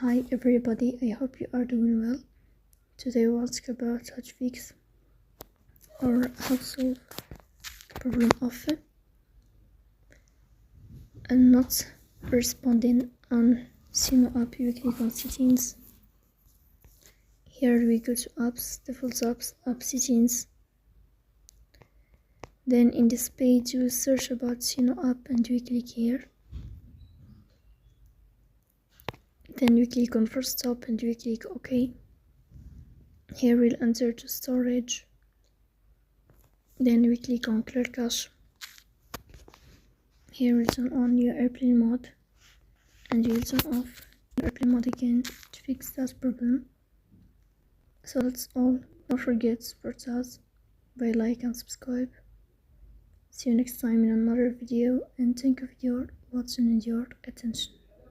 Hi everybody, I hope you are doing well. Today we'll talk about how to fix or how to solve the problem of not responding on Suno app. You click on settings. Here we go to apps, default apps, app settings. Then in this page you search about Suno app and we click here. Then we click on first stop and we click OK. Here we'll enter to storage. Then we click on clear cache. Here we'll turn on your airplane mode and you'll turn off your airplane mode again to fix that problem. So that's all. Don't forget to support us by like and subscribe. See you next time in another video, and thank you for your watching and your attention.